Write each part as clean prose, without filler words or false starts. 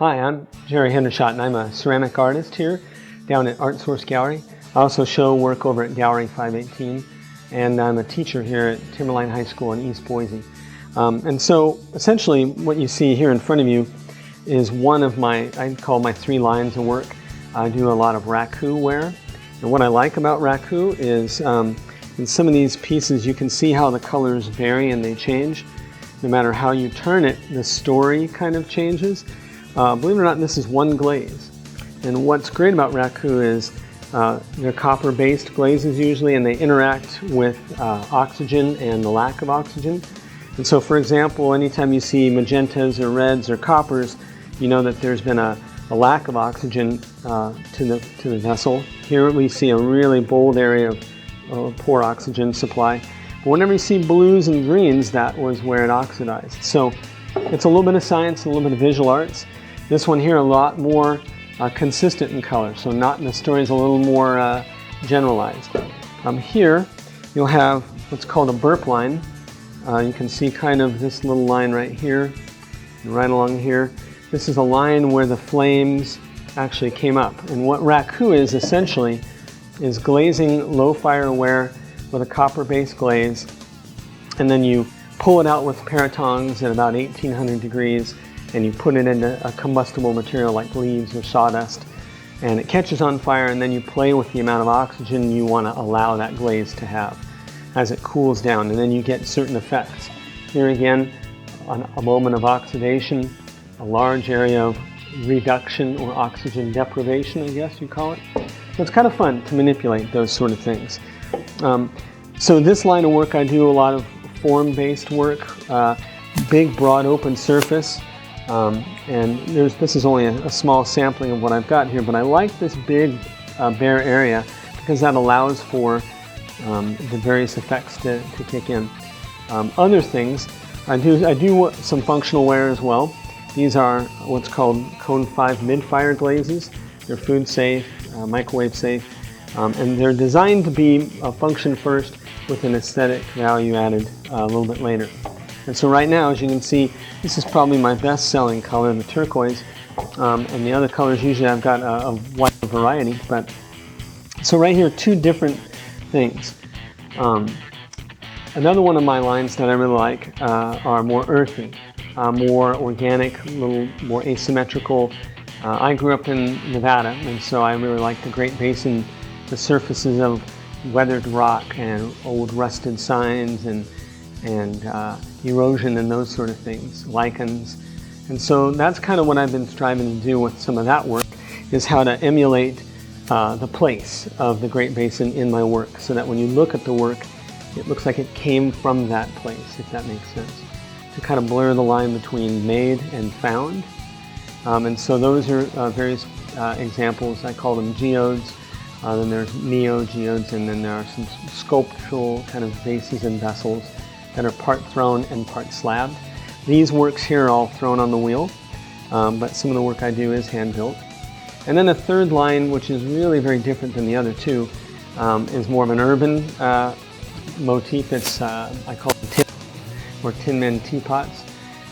Hi, I'm Jerry Hendershot, and I'm a ceramic artist here down at Art Source Gallery. I also show work over at Gallery 518, and I'm a teacher here at Timberline High School in East Boise. And so essentially what you see here in front of you is one of my, I call my 3 lines of work. I do a lot of raku wear, and what I like about raku is in some of these pieces you can see how the colors vary and they change. No matter how you turn it, the story kind of changes. Believe it or not, this is one glaze. And what's great about raku is they're copper-based glazes usually, and they interact with oxygen and the lack of oxygen. And so, for example, anytime you see magentas or reds or coppers, you know that there's been a lack of oxygen to the vessel. Here we see a really bold area of poor oxygen supply. But whenever you see blues and greens, that was where it oxidized. So it's a little bit of science, a little bit of visual arts. This one here a lot more consistent in color, so the story is a little more generalized. Here you'll have what's called a burp line. You can see kind of this little line right here and right along here. This is a line where the flames actually came up. And what raku is essentially is glazing low fire wear with a copper-based glaze, and then you pull it out with paratongs at about 1800 degrees, and you put it into a combustible material like leaves or sawdust, and it catches on fire, and then you play with the amount of oxygen you want to allow that glaze to have as it cools down, and then you get certain effects. Here again, a moment of oxidation, a large area of reduction or oxygen deprivation, I guess you call it. So it's kind of fun to manipulate those sort of things. So this line of work, I do a lot of form-based work, big, broad, open surface. And this is only a small sampling of what I've got here, but I like this big bare area because that allows for the various effects to kick in. Other things, I do some functional wear as well. These are what's called Cone 5 mid-fire glazes. They're food safe, microwave safe, and they're designed to be a function first with an aesthetic value added a little bit later. And so right now, as you can see, this is probably my best-selling color, the turquoise, and the other colors usually I've got a wide variety. But so right here, 2 different things. Another one of my lines that I really like are more earthy, more organic, a little more asymmetrical. I grew up in Nevada, and so I really like the Great Basin, the surfaces of weathered rock and old rusted signs and erosion and those sort of things, lichens. And so that's kind of what I've been striving to do with some of that work, is how to emulate the place of the Great Basin in my work, so that when you look at the work, it looks like it came from that place, if that makes sense. To kind of blur the line between made and found. And so those are various examples. I call them geodes. Then there's neo-geodes, and then there are some sculptural kind of vases and vessels that are part thrown and part slabbed. These works here are all thrown on the wheel, but some of the work I do is hand-built. And then a third line, which is really very different than the other 2, is more of an urban motif. It's, I call them tin men teapots.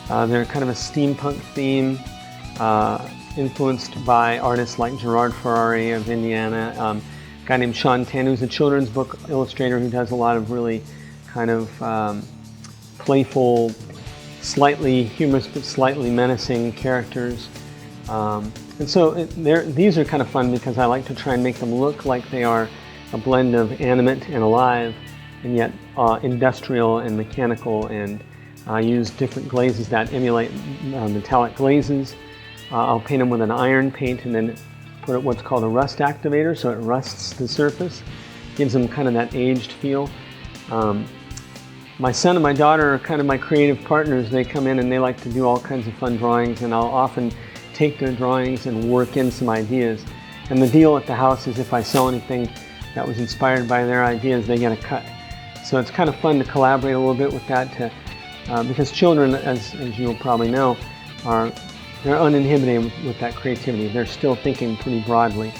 They're kind of a steampunk theme, influenced by artists like Gerard Ferrari of Indiana, a guy named Sean Tan, who's a children's book illustrator who does a lot of really kind of playful, slightly humorous but slightly menacing characters. And so these are kind of fun because I like to try and make them look like they are a blend of animate and alive, and yet industrial and mechanical, and I use different glazes that emulate metallic glazes. I'll paint them with an iron paint and then put what's called a rust activator, so it rusts the surface, gives them kind of that aged feel. My son and my daughter are kind of my creative partners. They come in and they like to do all kinds of fun drawings, and I'll often take their drawings and work in some ideas. And the deal at the house is if I sell anything that was inspired by their ideas, they get a cut. So it's kind of fun to collaborate a little bit with that, because children, as you'll probably know, they're uninhibited with that creativity. They're still thinking pretty broadly.